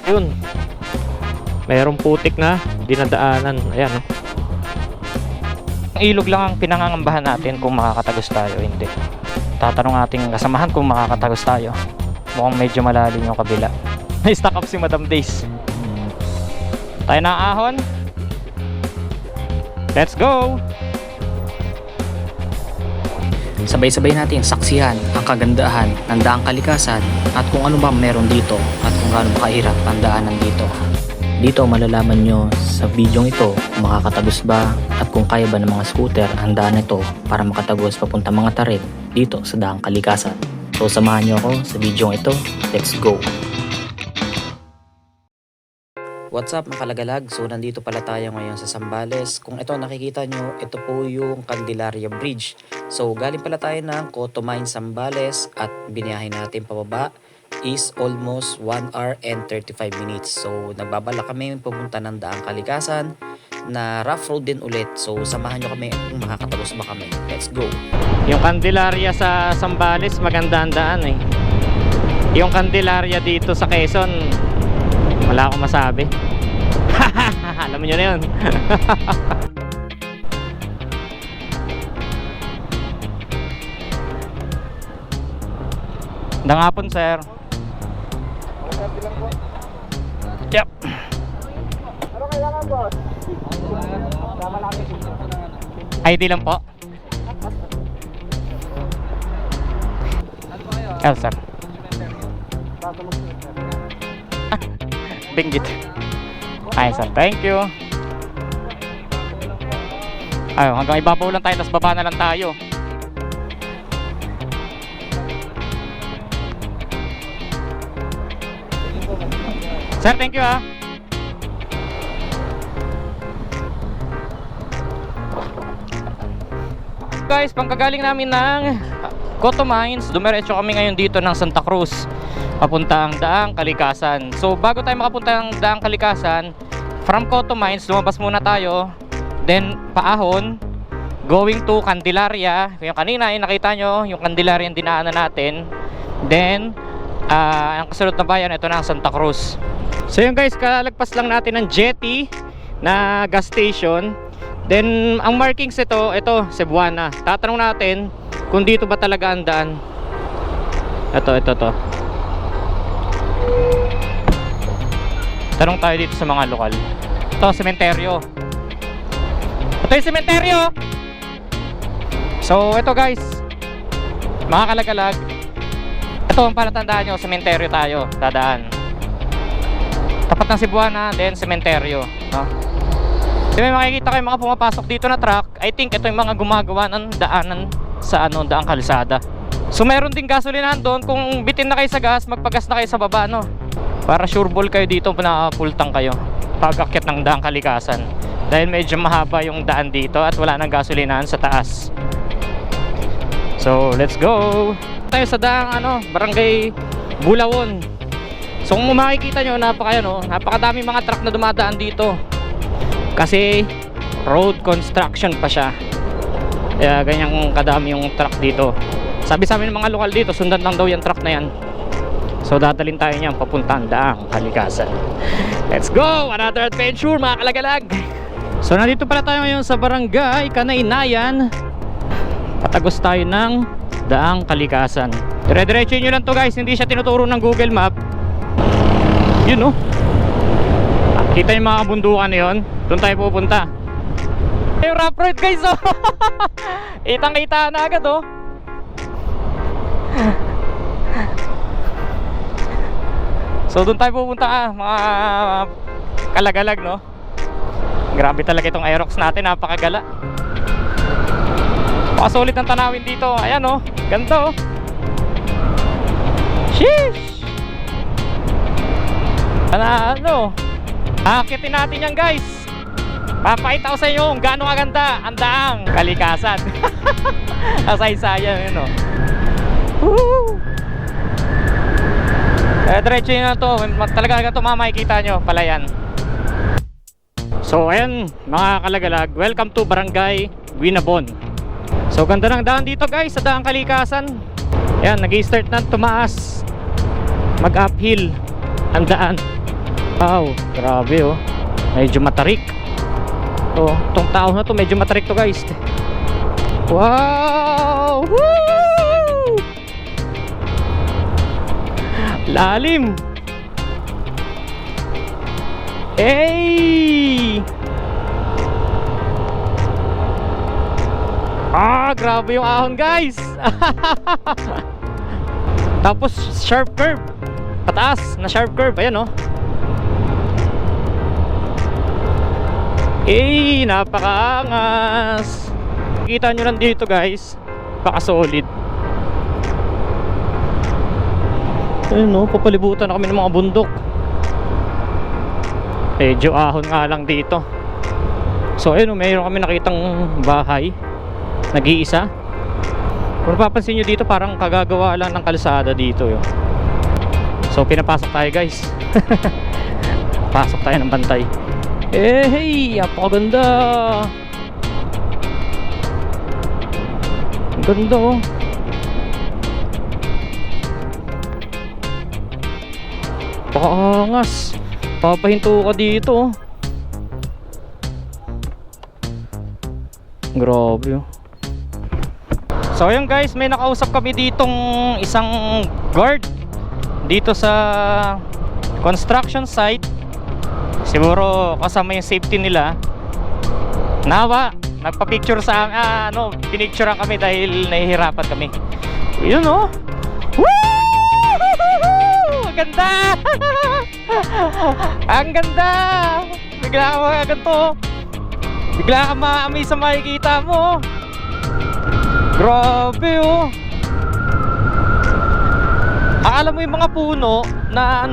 Yun. Mayroong putik na dinadaanan. Ayan, oh. Ilog lang ang pinangangambahan natin kung makakatagos tayo o hindi. Tatanong ating kasamahan kung makakatagos tayo. Mukhang medyo malalim yung kabila. May stock up si Madam Days. Tayo na ahon. Let's go! Sabay-sabay natin saksihan ang kagandahan ng daang kalikasan at kung ano ba meron dito at kung gaano ba kahirap ang daanan dito. Dito malalaman nyo sa videong ito kung makakatagos ba at kung kaya ba ng mga scooter ang daan ito para makatagos papunta mga tarik dito sa daang kalikasan. So samahan nyo ako sa videong ito. Let's go! What's up mga kalagalag? So nandito pala tayo ngayon sa Zambales. Kung ito nakikita nyo, ito po yung Candelaria Bridge. So galing pala tayo ng Cotomine, Zambales at biniyahin natin pababa is almost 1 hour and 35 minutes. So nagbabala kami pupunta ng daang kalikasan na rough road din ulit. So samahan nyo kami kung makakatagos ba kami. Let's go! Yung Candelaria sa Zambales, maganda ang daan eh. Yung Candelaria dito sa Quezon, wala akong masabi. Alam nyo na yun. Magandang hapon, sir. Yep. Ano kailangan, boss? ID lang po. Sir. Binggit. Ay, sir. Thank you. Ay, hanggang ibabaw lang tayo, tapos baba na lang tayo. Sir, thank you ah. Guys, pangkagaling namin ng Cotomines, dumiretso kami ngayon dito ng Santa Cruz papuntang Daang Kalikasan. So bago tayo makapunta ng Daang Kalikasan, from Cotomines lumabas muna tayo, then paahon going to Candelaria. Yung kanina yung nakita nyo, yung Candelaria yung dinaanan natin. Then ang kasunod na bayan, ito na ang Santa Cruz. So yun guys, kalagpas lang natin ng jetty na gas station. Then ang markings ito Cebuana. Tatanong natin kung dito ba talaga ang daan. Ito. Tanong tayo dito sa mga lokal. Ito, sementeryo. Ito yung sementeryo. So ito guys, mga kalagalag, ito ang palatandaan nyo, sementeryo tayo dadaan. Tapat ng Cebuana, then sementeryo, no? So may makikita kayo mga pumapasok dito na truck. I think ito yung mga gumagawa ng daanan sa daang kalsada. So meron din gasolinahan doon. Kung bitin na kayo sa gas, magpagas na kayo sa baba, no? Para sure ball kayo dito na full tank kayo pag-akyat ng daang kalikasan. Dahil medyo mahaba yung daan dito at wala nang gasolinahan sa taas. So let's go! Tayo sa daang Barangay Bulawon. So kung makikita nyo, napakadami mga truck na dumadaan dito. Kasi road construction pa siya. Kaya ganyang kadami yung truck dito. Sabi sa amin ng mga lokal dito, sundan lang daw yung truck na yan. So dadalhin tayo niyan papuntang Daang Kalikasan. Let's go! Another adventure mga kalagalag. So nandito pala tayo ngayon sa Barangay Kanaynayan. Patagos tayo ng Daang Kalikasan. Dire-diretso nyo lang to guys, hindi siya tinuturo ng Google Map. Yun, no? Kita yung mga bundukan na yun. Doon tayo pupunta. Yung rough road guys, oh. Itang-kita na agad, oh. So doon tayo pupunta, mga kalagalag, no? Grabe talaga itong Aerox natin, napakagala. Pakasulit ng tanawin dito. Ayan, oh. Ganda, oh. Sheesh! Akitin natin yan guys. Papakita ko sa inyo kung gaano kaganda ang Daang Kalikasan. Kasaysayan yun, oh. Diretso nyo na to. Talaga ito makikita nyo palayan. So ayan mga kalagalag, welcome to Barangay Guinabon. So ganda ng daan dito guys sa Daang Kalikasan. Ayan, nag-i-start na tumaas, mag-uphill ang daan. Wow, grabe oh. Medyo matarik. Oh, tong tao na to medyo matarik to guys. Wow! Woo! Lalim. Hey! Grabe yung ahon guys. Tapos sharp curve. Pataas na sharp curve. Ayan oh. Napakaangas. Kita nyo lang dito guys, paka-solid. Ayun no, papalibutan na kami ng mga bundok. Medyo ahon nga lang dito. So ayun no, mayroon kami nakitang bahay, nag-iisa. Kung napapansin nyo dito, parang kagagawa lang ng kalsada dito yun. So pinapasok tayo guys. Pasok tayo ng bantay. Hey, apakaganda. Ang ganda oh. Pakaangas. Papahinto ka dito oh. Grabe oh. So ayun guys, may nakausap kami ditong isang guard dito sa construction site. Siguro kasama yung safety nila. Nawa, nagpa-picture sa pinicturean kami dahil nahihirapan kami. Yun oh. Woo! Ang ganda. Ang ganda. Bigla ka magaganto. Bigla ka ma-amaze sa makikita mo. Grabe oh. Akala mo yung mga puno na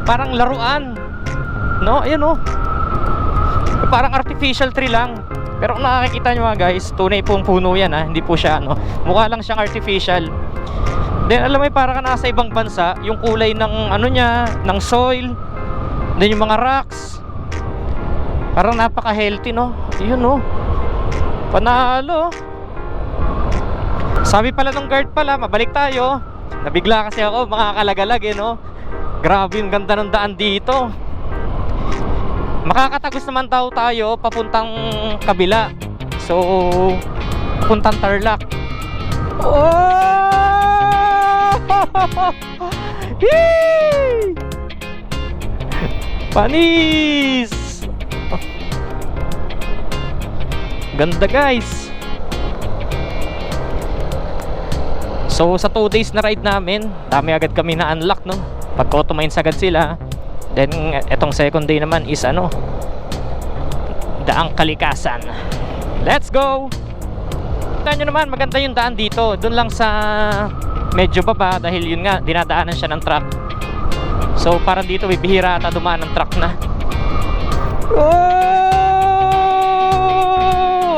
parang laruan. No, ayan oh. Parang artificial tree lang. Pero kung nakakita nyo mga guys, tunay pong puno yan ha. Hindi po siya mukha lang siyang artificial. Then alam mo parang ka nasa ibang bansa. Yung kulay ng niya, ng soil. Then yung mga rocks, parang napaka-healthy no. Yun no. Panalo. Sabi pala ng guard pala, mabalik tayo. Nabigla kasi ako, makakalagalag no. Grabe yung ganda ng daan dito. Makakatagos naman daw tayo papuntang kabila. So papuntang Tarlac. Oh! Yee! Panis! Ganda guys. So sa 2 days na ride namin, dami agad kami na unlock no. Pag-automines agad sila. Then etong second day naman is Daang Kalikasan. Let's go! Kita nyo naman, maganda yung daan dito. Doon lang sa medyo baba dahil yun nga, dinadaanan siya ng truck. So parang dito bibihira ata dumaan ng truck na. Oh!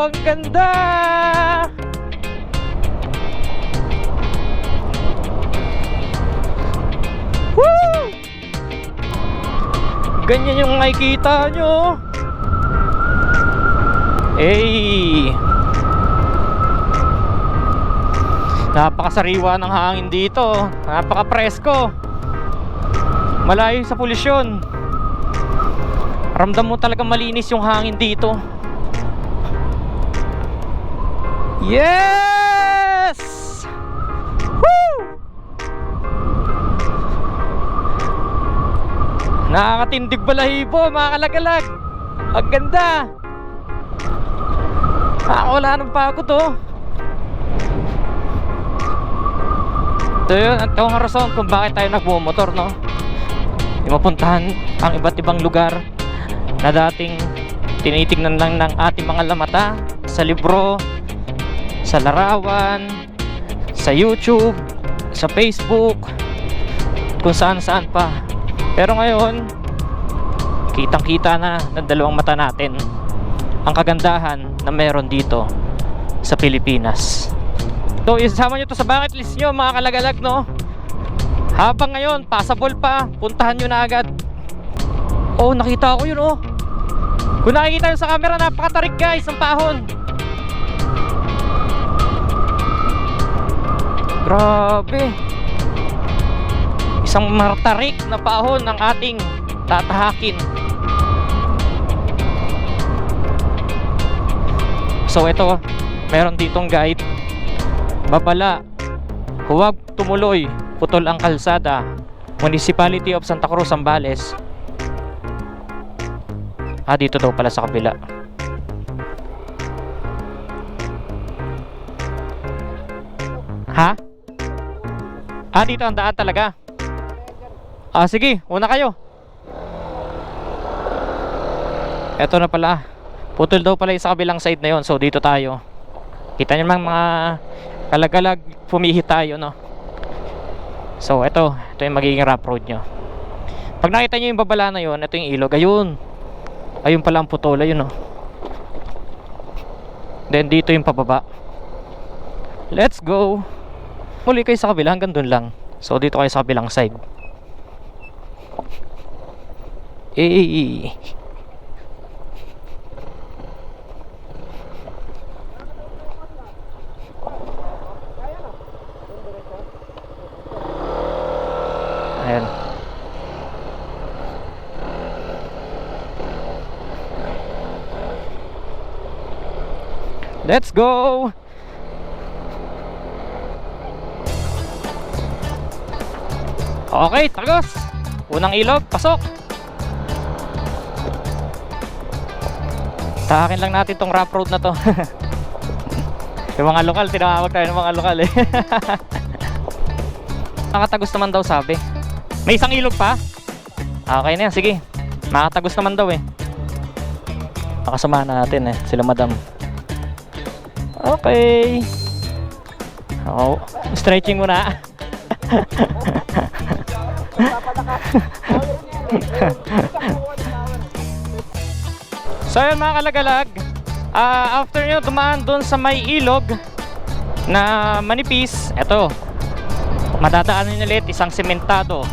Ang ganda! Woo! Ganyan yung makikita nyo. Napakasariwa ng hangin dito. Napaka-presko. Malayo sa polusyon. Ramdam mo talagang malinis yung hangin dito. Yes! Woo! Nakakatindig balahibo mga kalagalag. Ang ganda. Wala nang pagod oh. So yun, ito ang rason kung bakit tayo nagmumotor no. Yung mapuntahan ang iba't ibang lugar na dating tinitignan lang ng ating mga mata sa libro, sa larawan, sa YouTube, sa Facebook, kung saan-saan pa. Pero ngayon, kitang-kita na ng dalawang mata natin ang kagandahan na meron dito sa Pilipinas. So isama nyo to sa bucket list nyo mga kalagalag no. Habang ngayon passable pa, puntahan nyo na agad. Oh, nakita ko yun oh. Kung nakikita nyo sa camera, napakatarik guys ang pahon. Grabe. Isang martarik na pahon ng ating tatahakin. So ito, meron ditong guide. Babala, huwag tumuloy, putol ang kalsada. Municipality of Santa Cruz, Zambales. Dito daw pala sa kabila. Ha? Dito ang daan talaga. Sige, una kayo. Eto na pala. Putol daw pala yung sa kabilang side na yon. So dito tayo. Kita nyo naman mga kalagalag, pumihit tayo, no? So ito yung magiging rough road nyo. Pag nakita nyo yung babala na yon, ito yung ilog. Ayun pala ang putol, ayun, no? Then dito yung pababa. Let's go. Muli kayo sa kabila, hanggang dun lang. So dito kayo sa kabilang side. Ayan. Let's go. Okay, tagos. Unang ilog, pasok. Tahakin lang natin tong rough road na to. Yung mga lokal, tinawag tayo ng mga lokal eh. Nakatagos naman daw sabi. May isang ilog pa? Okay na yan, sige. Nakatagos naman daw eh. Nakasamahan na natin eh, sila madam. Okay. Stretching muna. So yun mga kalagalag, after nyo dumaan dun sa may ilog na manipis, eto, madadaanan nyo ulit isang sementado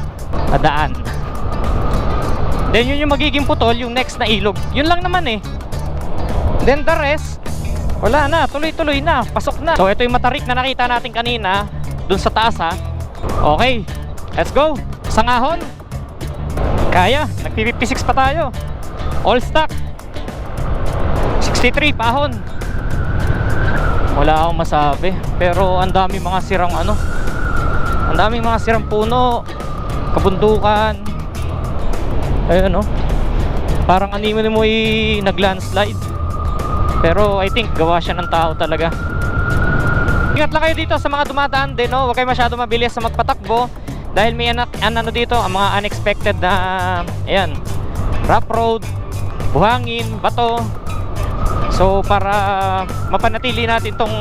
na daan. Then yun yung magiging putol, yung next na ilog. Yun lang naman eh. Then the rest, wala na, tuloy-tuloy na, pasok na. So ito yung matarik na nakita natin kanina dun sa taas ha. Okay, let's go. Isang ahon. Kaya, nag-56 pa tayo. All stock 63 pahon. Wala akong masabi. Pero ang dami mga sirang ano, ang daming mga sirang puno, kabundukan. Ayun no, parang animo mo nag-landslide. Pero I think gawa siya ng tao talaga. Ingat lang kayo dito sa mga dumadaan din, no? Huwag kayo masyado mabilis sa magpatakbo. Dahil may ano dito, ang mga unexpected na ayan, rough road, buhangin, bato. So para mapanatili natin tong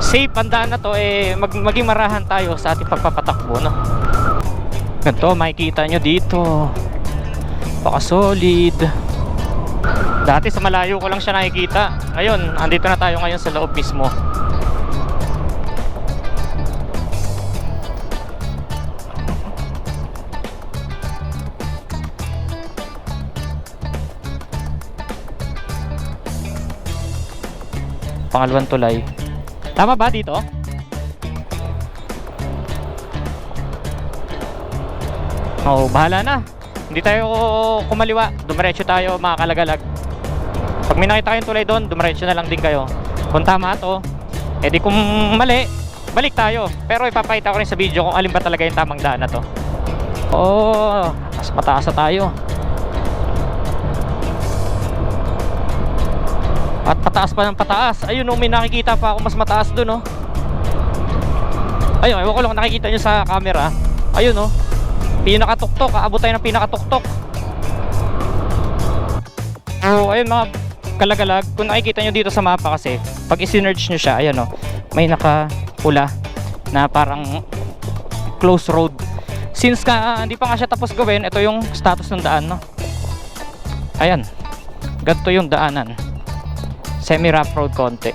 safe ang daan na to, maging marahan tayo sa ating pagpapatakbo, no? Ganito, makikita nyo dito, baka solid. Dati sa malayo ko lang siya nakikita. Ngayon, andito na tayo ngayon sa loob mismo. Pangalawang tulay. Tama ba dito? Oh, bahala na. Hindi tayo kumaliwa. Dumiretso tayo mga kalagalag. Pag may nakita kayong tulay doon, dumiretso na lang din kayo. Kung tama to, edi kung mali, balik tayo. Pero ipapakita ko rin sa video kung alin ba talaga yung tamang daan na to. Oh, mas mataas na tayo. At pataas pa ng pataas. Ayun oh, may nakikita pa ako mas mataas doon oh. Ayun, ewan ko lang nakikita nyo sa camera. Ayun oh, pinakatuktok, aabot tayo ng pinakatuktok. So ayun mga kalagalag, kung nakikita nyo dito sa mapa kasi, pag isinerge nyo siya, ayan oh, may nakapula na parang close road. Since hindi pa nga siya tapos gawin, ito yung status ng daan, no? Ayan, ganito yung daanan, semi rough road konti.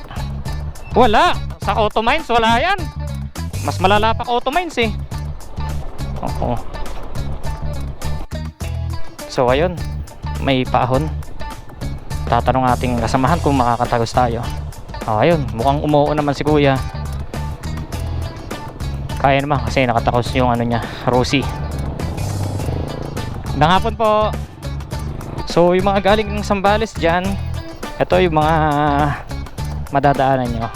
Wala, sa auto mines wala yan. Mas malala pa auto mines eh. Oo. So ayun, may paahon. Tatanong ating kasamahan kung makakatagos tayo. Ayun, mukhang umuo naman si kuya. Kaya naman kasi nakatakos yung ano niya, Rosie. Ngahapon po. So yung mga galing ng Zambales dyan, ito yung mga madadaanan nyo.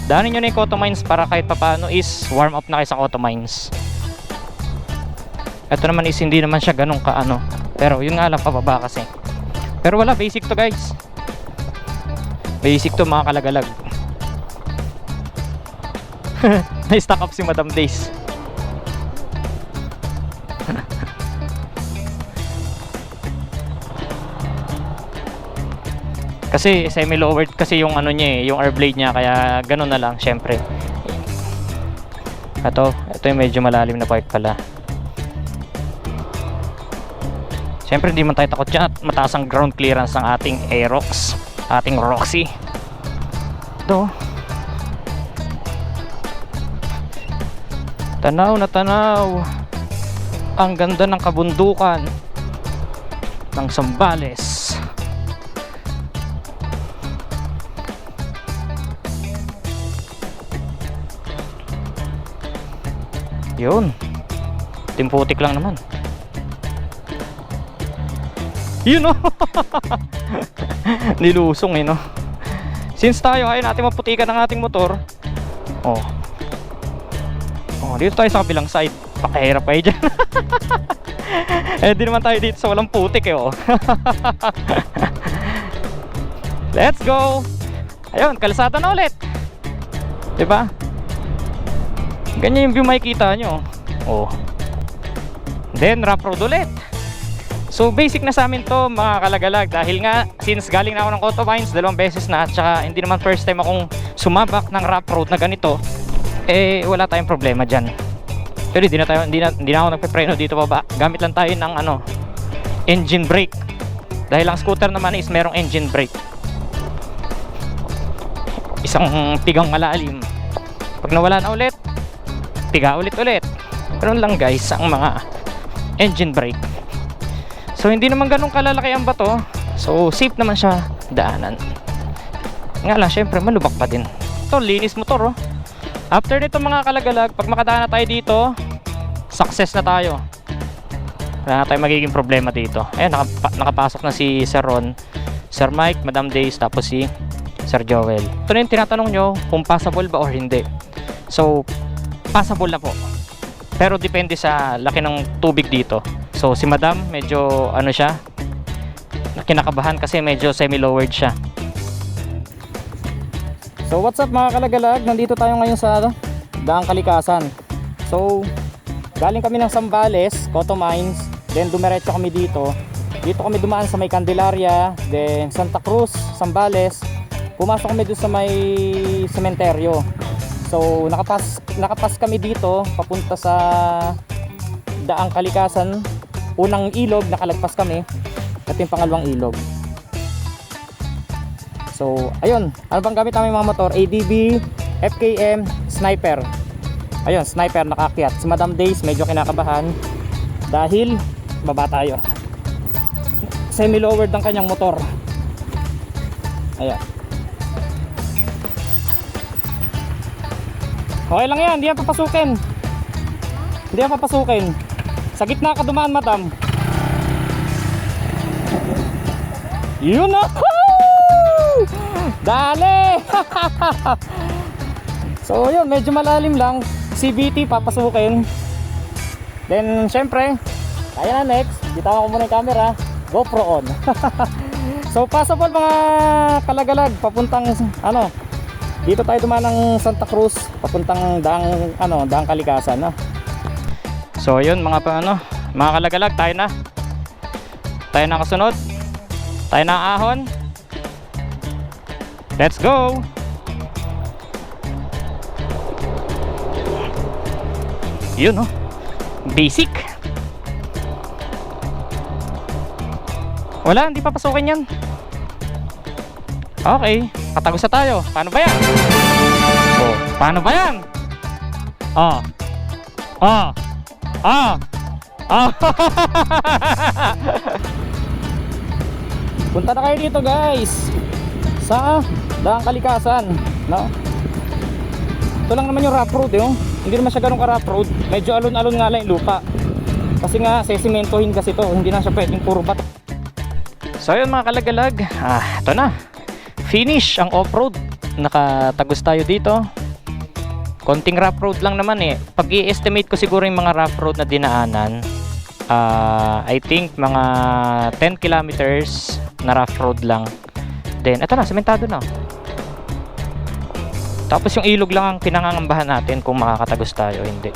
Daanin nyo na yung Cotto Mines para kahit papaano is warm up na kayo sa Cotto Mines. Ito naman is hindi naman siya ganun kaano, pero yun nga lang, pababa kasi. Pero wala, basic to guys. Basic to mga kalagalag. Na-stack up si Madam Days. Kasi semi-lowered kasi yung ano niya yung air blade niya, kaya ganun na lang syempre. Ito yung medyo malalim na part pala. Syempre hindi man tayo takot dyan at mataas ang ground clearance ng ating Aerox, ating Roxy. Ito. Tanaw na tanaw. Ang ganda ng kabundukan ng Zambales. Yun. Timputik lang naman. Yun oh. Nilusong no. Since tayo ayaw natin maputikan ng ating motor. Oh. Oh, dito tayo sa kabilang side. Pakahirap kayo dyan. Eh di naman tayo dito sa walang putik oh. Let's go. Ayun, kalsada na ulit. Diba? Ganyan yung view makikita nyo. Oh. Then rough road ulit. So basic na sa amin to mga kalagalag. Dahil nga since galing na ako ng Cotto Mines 2 beses na, at saka hindi naman first time akong sumabak ng rough road na ganito, eh wala tayong problema dyan. Pero hindi na ako nagpe-preno dito baba. Gamit lang tayo ng ano, engine brake. Dahil ang scooter naman is merong engine brake. Isang pigang malalim. Pag nawala na ulit, piga ulit. Ganun lang guys ang mga engine brake. So hindi naman ganun kalalaki ang bato. So safe naman siya daanan. Nga lang syempre malubak pa din. Ito linis motor oh. After nito mga kalagalag, pag makadaan na tayo dito, success na tayo. Wala na tayong magiging problema dito. Ayan, nakapasok na si Sir Ron, Sir Mike, Madam Days, tapos si Sir Joel. Ito na yung tinatanong nyo kung passable ba or hindi. So passable na po, pero depende sa laki ng tubig dito. So si Madam medyo ano siya, kinakabahan kasi medyo semi-lowered siya. So what's up mga kalagalag, nandito tayo ngayon sa Daang Kalikasan. So galing kami ng Zambales, Cotto Mines, then dumiretso kami dito. Dito kami dumaan sa may Candelaria, then Santa Cruz, Zambales. Pumasok kami doon sa may sementeryo. So nakapas kami dito papunta sa Daang Kalikasan. Unang ilog nakalagpas kami, at yung pangalawang ilog. So ayun, ano bang gamit namin mga motor? ADB, FKM, Sniper. Ayun, Sniper nakakyat. Si Madam Days medyo kinakabahan dahil baba tayo. Semi-lowered ang kanyang motor. Ayan. Okay lang yan, hindi yan papasukin. Hindi yan papasukin. Sa gitna ka dumaan, Madam. Yun na! Dali! So yun, medyo malalim lang. CVT papasukin. Then syempre, kaya na next. Bitawan ko muna yung camera. GoPro on. So possible mga kalagalag, papuntang ano, dito tayo dumaan ng Santa Cruz, papuntang Daang Kalikasan, no? So yun mga mga kalagalag, tayo na kasunod. Tayo na ahon. Let's go. Yun oh, basic. Wala, hindi papasukin yan. Okay, katagos na tayo. Paano ba yan? Oh, paano ba yan? Punta na kayo dito guys sa Daang Kalikasan, no? Ito lang naman yung rough road, Hindi naman siya ganun ka rough road. Medyo alon-alon nga lang yung lupa. Kasi nga sesimentohin kasi to, hindi na siya pwedeng puro bato. So ayun mga kalagalag, ito na, finish ang off-road. Nakatagos tayo dito. Konting rough road lang naman eh. Pag i-estimate ko siguro yung mga rough road na dinaanan, I think mga 10 kilometers na rough road lang. Then ito na, sementado na. Tapos yung ilog lang ang pinangangambahan natin kung makakatagos tayo, hindi.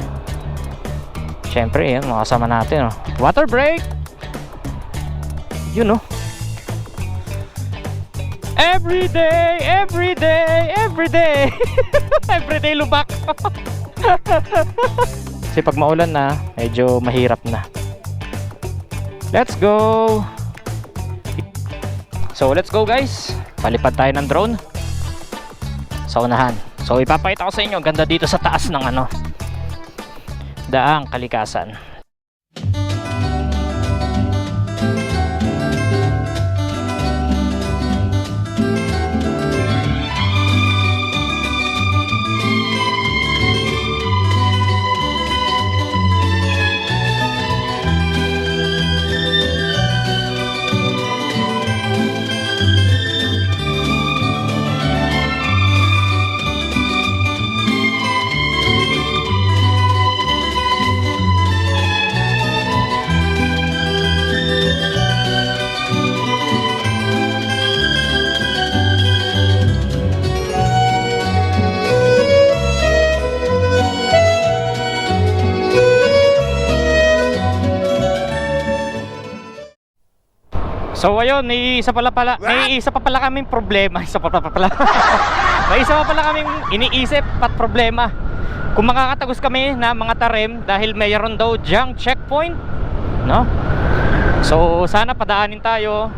Syempre yan, mga kasama natin, oh. Water break! Yun, oh. Everyday, everyday, everyday. Everyday lubak. Kasi pag maulan na, medyo mahirap na. Let's go. So let's go guys. Palipad tayo ng drone sa unahan. So ipapakita ko sa inyo, ganda dito sa taas ng Daang Kalikasan. So ayun, may isa pa pala kaming problema. May isa pa pala kaming iniisip at problema. Kung makakatagos kami na mga tarem dahil mayroon daw diyang checkpoint, no? So sana padaanin tayo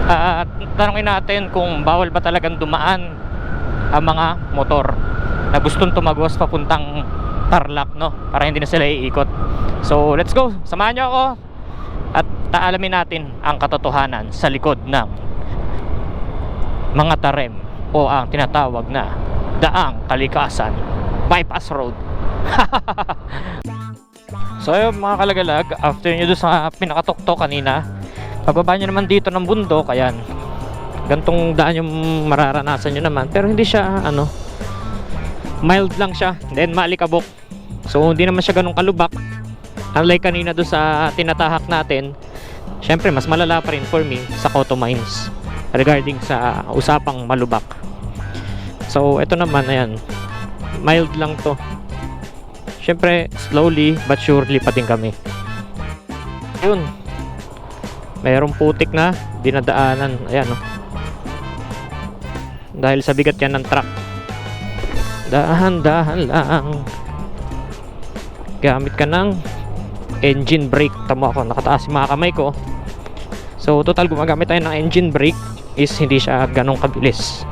at tanongin natin kung bawal ba talagang dumaan ang mga motor na gustong tumagos papuntang Tarlac, no? Para hindi na sila iikot. So let's go, samahan nyo ako at alamin natin ang katotohanan sa likod ng mga tarem o ang tinatawag na Daang Kalikasan Bypass Road. So ayun mga kalagalag, after nyo doon sa pinakatuktok kanina, pagbaba nyo naman dito ng bundok, ayan, gantong daan yung mararanasan nyo naman. Pero hindi siya mild lang siya, then maalikabok. So hindi naman siya ganong kalubak. Unlike kanina doon sa tinatahak natin, syempre mas malala pa rin for me sa Coto Mines regarding sa usapang malubak. So ito naman, ayan, mild lang to. Syempre slowly but surely pa din kami. Yun, mayroong putik na dinadaanan, ayan, oh. Dahil sa bigat yan ng truck. Dahan-dahan lang, gamit ka ng engine brake. Tama ako, nakataas yung mga kamay ko. So total gumagamit tayo ng engine brake is hindi siya ganong kabilis.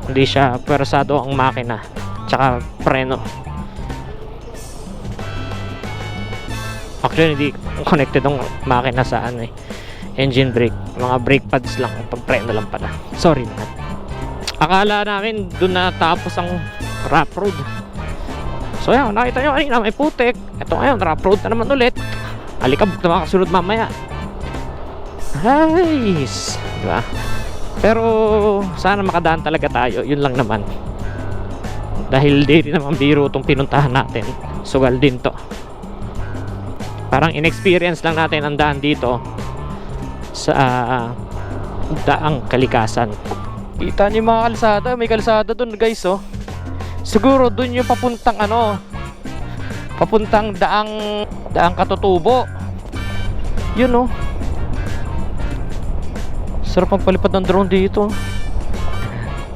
Hindi siya pwersado ang makina tsaka preno. Actually hindi connected ang makina sa engine brake. Mga brake pads lang, pag preno lang pala. Sorry naman. Akala namin dun na tapos ang rough road. So yan, nakita nyo kanina may putik. Ito ngayon, rough road na naman ulit. Alikabok na makasunod mamaya. Nice, diba? Pero sana makadaan talaga tayo. Yun lang naman. Dahil di rin naman biro itong pinuntahan natin. Sugal din to. Parang inexperience lang natin ang daan dito sa Daang Kalikasan. Kita nyo yung mga kalsada. May kalsada dun guys, oh. Siguro dun yung papuntang papuntang Daang Katutubo. Yun, oh. Sarap magpalipad ng drone dito.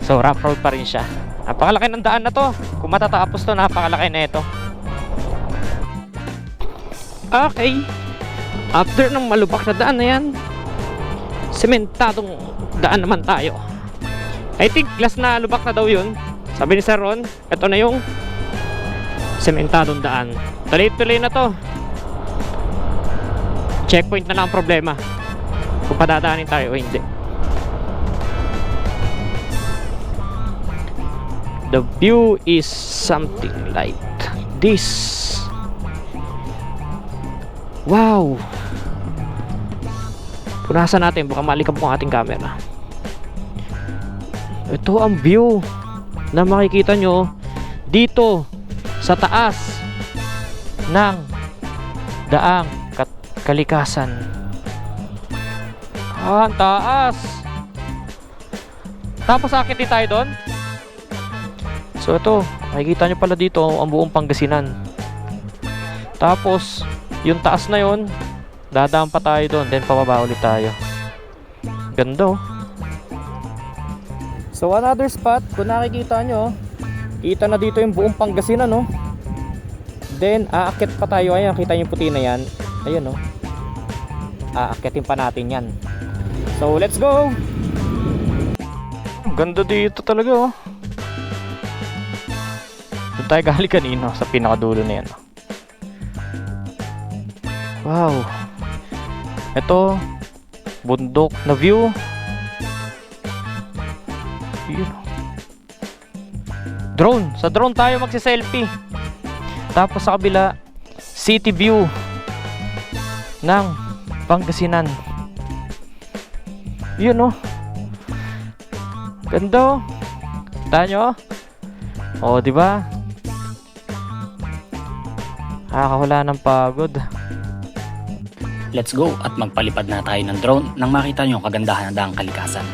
So rough road pa rin siya. Napakalaki ng daan na to. Kung matatapos to, napakalaki na ito. Okay, after ng malubak na daan na yan, sementadong daan naman tayo. I think last na lubak na daw yun. Sabi ni Sir Ron, ito na yung sementadong daan. Tuloy-tuloy na to. Checkpoint na lang ang problema, kung padadaanin tayo o hindi. The view is something like this. Wow! Punasan natin, baka malikab po ang ating camera. Ito ang view na makikita nyo dito sa taas ng daang kalikasan. Ang taas! Tapos akit din tayo doon. So ito, makikita nyo pala dito ang buong Pangasinan. Tapos yung taas na yon, dadaan pa tayo doon, then pababa ulit tayo. Ganda oh. So another spot, kung nakikita nyo, kita na dito yung buong Pangasinan no. Then aakit pa tayo. Ayan, kita yung puti na yan. Ayun no. Aakitin pa natin yan. So let's go. Ganda dito talaga oh. Doon tayo galing kanina sa pinakadulo na yan. Wow. Ito, bundok na view. Yun. Drone. Sa drone tayo magsi-selfie. Tapos sa kabila, city view ng Pangasinan. Yun oh. Ganda oh. Kita nyo oh. Oh, di ba? Nakakawala ng pagod. Let's go at magpalipad na tayo ng drone nang makita nyo ang kagandahan ng daang kalikasan.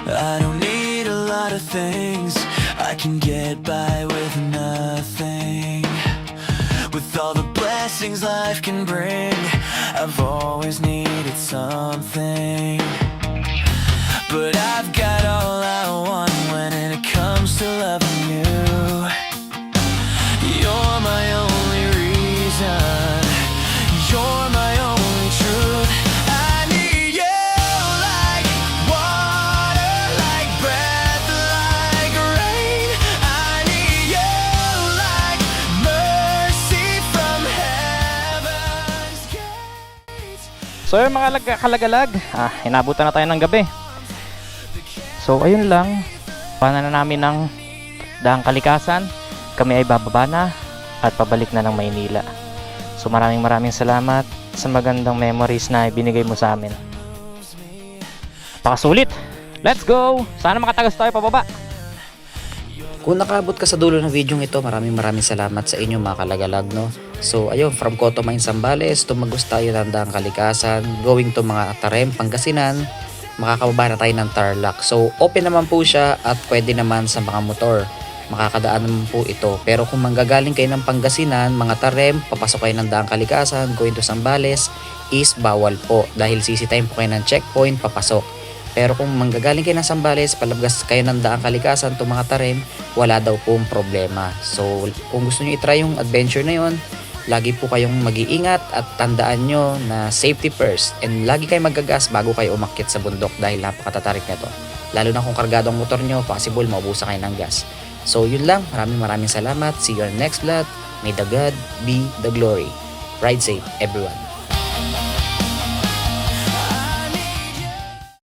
I don't need a lot of things. I can get by with nothing. With all the blessings life can bring, I've always needed something. But I've got all I want when it comes to loving you. You're my only reason. You're my only truth. I need you like water, like breath, like rain. I need you like mercy from heaven's gates. So yung mga kalagalag, inabutan na tayo ng gabi. So ayun lang, pana na namin ng daang kalikasan. Kami ay bababa na at pabalik na ng Maynila. So maraming salamat sa magandang memories na ibinigay mo sa amin. Pakasulit! Let's go! Sana makatagas tayo pababa. Kung nakaabot ka sa dulo ng video ito, maraming salamat sa inyo mga kalagalag no. So ayun, from Coto Mines Zambales, tumagos tayo ng daang kalikasan, going to mga Tarem, Pangasinan, makakababa na tayo ng Tarlac. So open naman po siya at pwede naman sa mga motor. Makakadaan naman po ito. Pero kung manggagaling kayo ng Pangasinan, mga Tarem, papasok kayo ng daang kalikasan, going to Zambales, is bawal po. Dahil sisitayin po kayo ng checkpoint, papasok. Pero kung manggagaling kayo ng Zambales, palabas kayo ng daang kalikasan to mga Tarem, wala daw pong problema. So kung gusto nyo itry yung adventure na yon, lagi po kayong mag-iingat at tandaan nyo na safety first. And lagi kayo magagas bago kayo umakyat sa bundok dahil napakatatarik nito. Lalo na kung kargado ang motor nyo, possible maubusan kayo ng gas. So yun lang, maraming salamat. See you on next vlog. May the God be the glory. Ride safe everyone.